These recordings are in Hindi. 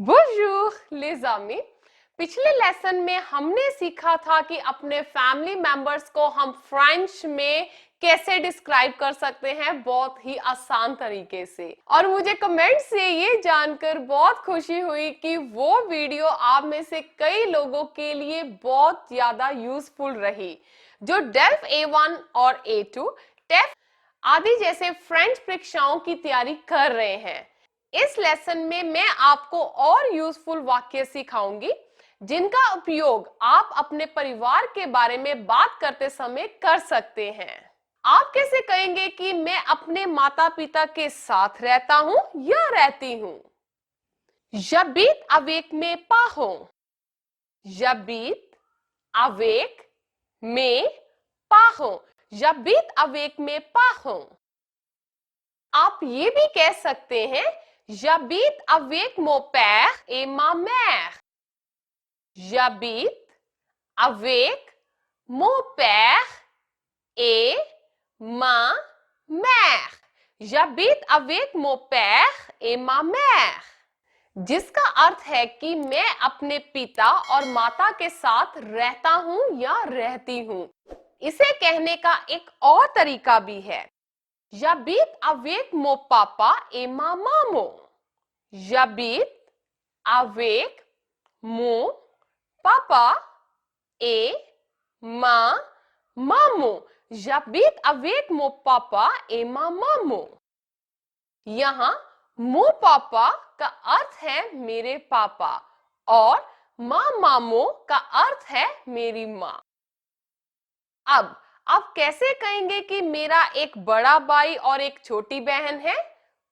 Bonjour les amis। पिछले लेसन में हमने सीखा था कि अपने फैमिली मेंबर्स को हम फ्रेंच में कैसे डिस्क्राइब कर सकते हैं बहुत ही आसान तरीके से। और मुझे कमेंट से ये जानकर बहुत खुशी हुई कि वो वीडियो आप में से कई लोगों के लिए बहुत ज्यादा यूजफुल रही, जो डेल्फ A1 और A2 टेफ आदि जैसे फ्रेंच परीक्षाओं की तैयारी कर रहे हैं। इस लेसन में मैं आपको और यूजफुल वाक्य सिखाऊंगी जिनका उपयोग आप अपने परिवार के बारे में बात करते समय कर सकते हैं। आप कैसे कहेंगे कि मैं अपने माता पिता के साथ रहता हूं या रहती हूं? J'habite avec mes parents. J'habite avec mes parents. J'habite avec mes parents. आप ये भी कह सकते हैं J'habite avec mon père et ma mère. J'habite avec mon père et ma mère. J'habite avec mon père et ma mère. जिसका अर्थ है कि मैं अपने पिता और माता के साथ रहता हूं या रहती हूं। इसे कहने का एक और तरीका भी है J'habite avec mon papa et ma maman. J'habite avec mon papa et ma maman. J'habite avec mon papa et ma maman. यहाँ mon पापा का अर्थ है मेरे पापा और माँ मामो का अर्थ है मेरी माँ। अब आप कैसे कहेंगे कि मेरा एक बड़ा भाई और एक छोटी बहन है?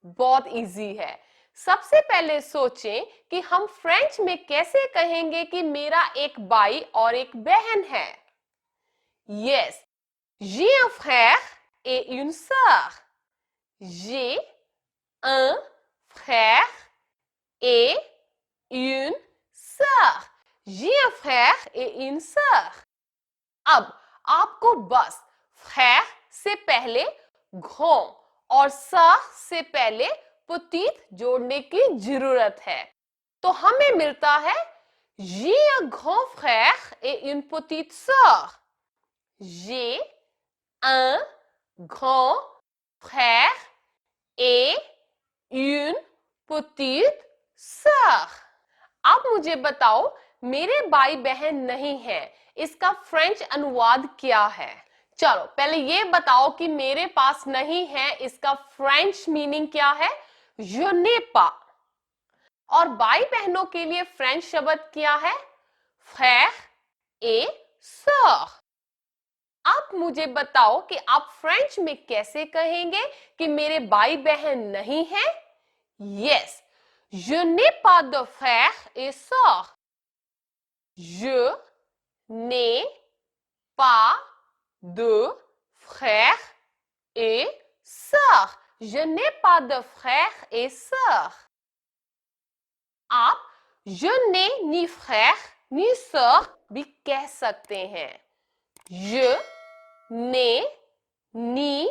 बहुत इजी है। सबसे पहले सोचें कि हम फ्रेंच में कैसे कहेंगे कि मेरा एक भाई और एक बहन है। Yes, j'ai un frère et une sœur. J'ai un frère et une sœur. J'ai un frère et une sœur. अब आपको बस frère से पहले grand और sœur से पहले petite जोड़ने की जरूरत है। तो हमें मिलता है J'ai un grand frère et une petite sœur. J'ai un grand frère et une petite sœur. अब मुझे बताओ मेरे भाई बहन नहीं है, इसका फ्रेंच अनुवाद क्या है? चलो पहले ये बताओ कि मेरे पास नहीं है, इसका फ्रेंच मीनिंग क्या है? Je n'ai pas. और भाई बहनों के लिए फ्रेंच शब्द क्या है? Frère et sœur. आप मुझे बताओ कि आप फ्रेंच में कैसे कहेंगे कि मेरे भाई बहन नहीं है? Yes, je n'ai pas de frère et sœur. Je n'ai pas de frère et sœur. Je n'ai pas de frère et sœur. आप je n'ai ni frère ni sœur भी कह सकते हैं। Je n'ai ni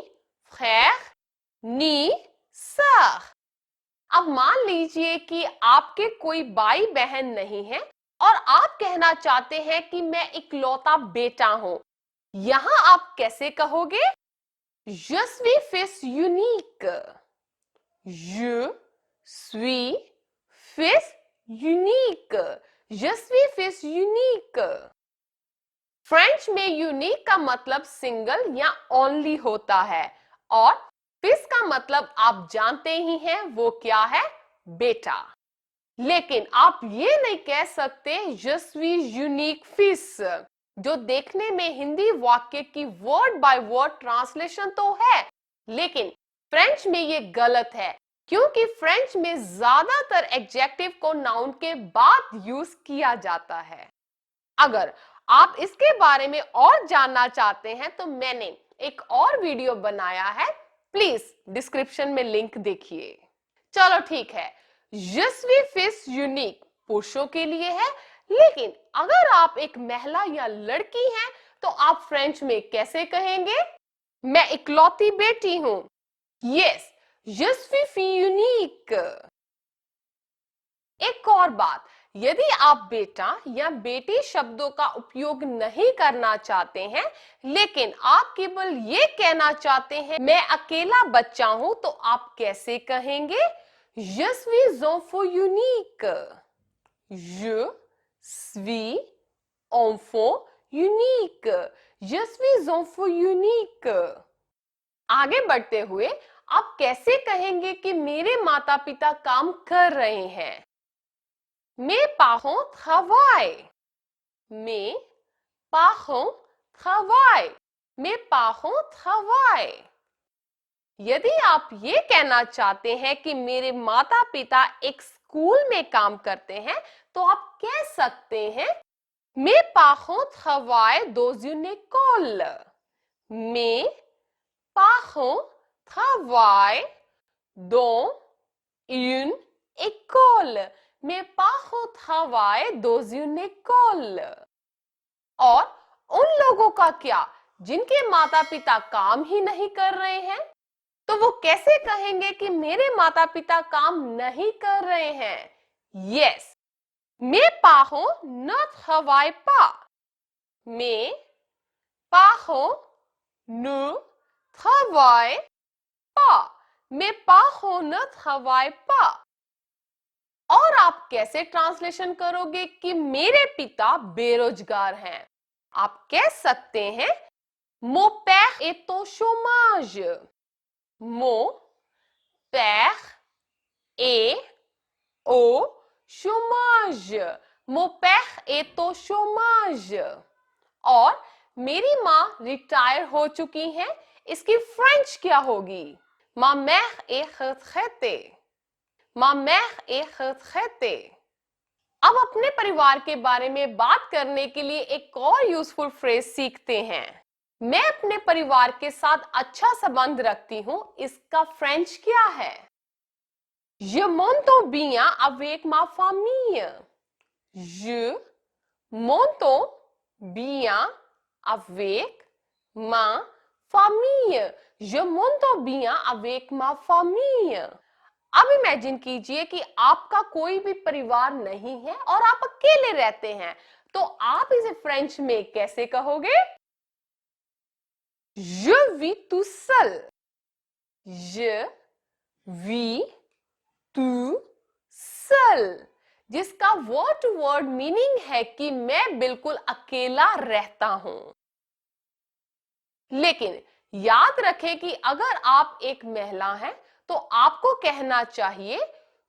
frère ni sœur. अब मान लीजिए कि आपके कोई भाई बहन नहीं है और आप कहना चाहते हैं कि मैं इकलौता बेटा हूं। यहां आप कैसे कहोगे? Je suis fils unique. Je suis fils unique. Je suis fils unique. French में यूनिक का मतलब सिंगल या ओनली होता है और फिस का मतलब आप जानते ही हैं वो क्या है? बेटा। लेकिन आप ये नहीं कह सकते Je suis unique fils, जो देखने में हिंदी वाक्य की वर्ड बाय वर्ड ट्रांसलेशन तो है, लेकिन फ्रेंच में ये गलत है क्योंकि फ्रेंच में ज्यादातर एडजेक्टिव को नाउन के बाद यूज किया जाता है। अगर आप इसके बारे में और जानना चाहते हैं तो मैंने एक और वीडियो बनाया है, प्लीज डिस्क्रिप्शन में लिंक देखिए। चलो ठीक है, Je suis fils unique पुरुषों के लिए है, लेकिन अगर आप एक महिला या लड़की हैं तो आप फ्रेंच में कैसे कहेंगे? मैं इकलौती बेटी हूं। Yes, je suis fille unique. एक और बात, यदि आप बेटा या बेटी शब्दों का उपयोग नहीं करना चाहते हैं, लेकिन आप केवल ये कहना चाहते हैं मैं अकेला बच्चा हूं, तो आप कैसे कहेंगे? Je suis enfant unique. Je suis enfant unique. Je suis enfant unique. आगे बढ़ते हुए आप कैसे कहेंगे कि मेरे माता पिता काम कर रहे हैं? Mes parents travaillent. Mes parents travaillent. Mes parents travaillent. यदि आप ये कहना चाहते हैं कि मेरे माता पिता एक स्कूल में काम करते हैं, तो आप कह सकते हैं Mes parents travaillent dans une école. Mes parents travaillent dans une école. Mes parents travaillent dans une école. और उन लोगों का क्या जिनके माता पिता काम ही नहीं कर रहे हैं? तो वो कैसे कहेंगे कि मेरे माता पिता काम नहीं कर रहे हैं? Yes, mes parents ne travaillent pas. Mes parents ne travaillent pas. Mes parents ne travaillent pas. और आप कैसे ट्रांसलेशन करोगे कि मेरे पिता बेरोजगार हैं? आप कह सकते हैं Mon père est au chômage. Mon père est au chômage. Mon père est au chômage. और मेरी माँ रिटायर हो चुकी है, इसकी फ्रेंच क्या होगी? Ma mère est retraitée. Ma mère est retraitée. अब अपने परिवार के बारे में बात करने के लिए एक और यूजफुल फ्रेज सीखते हैं। मैं अपने परिवार के साथ अच्छा संबंध रखती हूँ, इसका फ्रेंच क्या है? Je m'entends bien avec ma famille. Je m'entends bien avec ma famille. Je m'entends bien avec ma famille. अब इमेजिन कीजिए कि आपका कोई भी परिवार नहीं है और आप अकेले रहते हैं, तो आप इसे फ्रेंच में कैसे कहोगे? Je vis tout seul. Je vis tout seul. जिसका वर्ड टू वर्ड मीनिंग है कि मैं बिल्कुल अकेला रहता हूं। लेकिन याद रखें कि अगर आप एक महिला हैं, तो आपको कहना चाहिए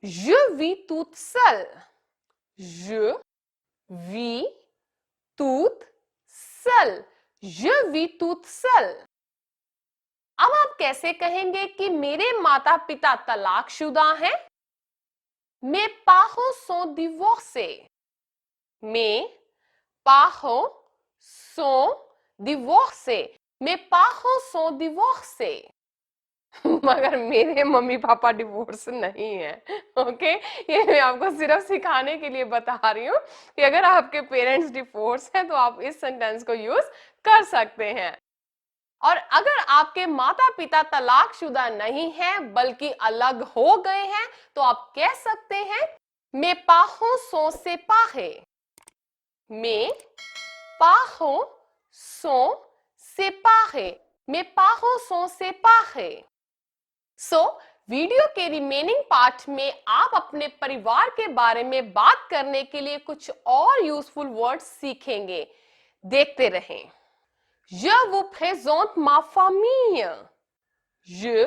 Je vis toute seule. Je vis toute seule. Je vis toute seule. अब आप कैसे कहेंगे कि मेरे माता पिता तलाकशुदा हैं? Mes parents sont divorcés. Mes parents sont divorcés. Mes parents sont divorcés. मगर मेरे मम्मी पापा डिवोर्स नहीं है। ओके, ये मैं आपको सिर्फ सिखाने के लिए बता रही हूँ कि अगर आपके पेरेंट्स डिवोर्स हैं तो आप इस सेंटेंस को यूज कर सकते हैं। और अगर आपके माता पिता तलाकशुदा नहीं हैं बल्कि अलग हो गए हैं, तो आप कह सकते हैं Mes parents sont séparés. Mes parents sont séparés. Mes parents sont séparés. Video के रिमेनिंग पार्ट में आप अपने परिवार के बारे में बात करने के लिए कुछ और यूजफुल वर्ड्स सीखेंगे। देखते रहें। Je vous présente ma famille. Je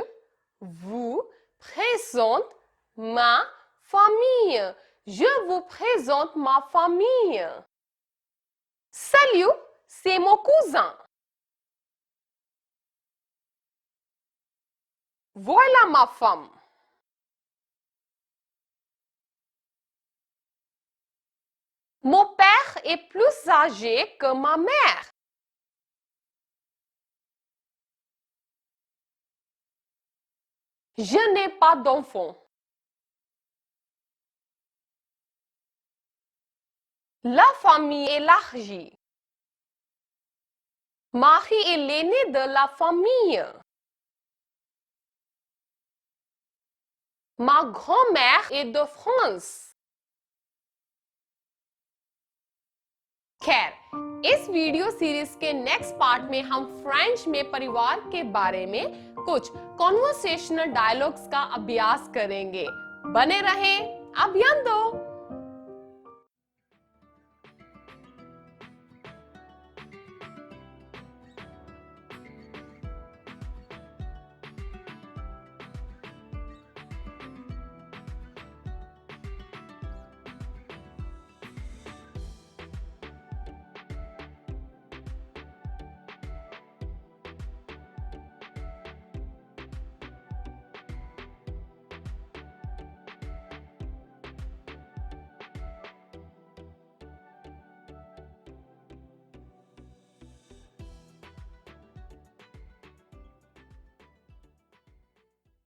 vous présente ma famille. Je vous présente ma famille. Salut, c'est mon cousin. Voilà ma femme. Mon père est plus âgé que ma mère. Je n'ai pas d'enfant. La famille est élargie. Marie est l'aîné de la famille. Ma grand-mère est de France. खैर, इस वीडियो सीरीज के नेक्स्ट पार्ट में हम फ्रेंच में परिवार के बारे में कुछ कॉन्वर्सेशनल डायलॉग्स का अभ्यास करेंगे। बने रहें, अभियान दो।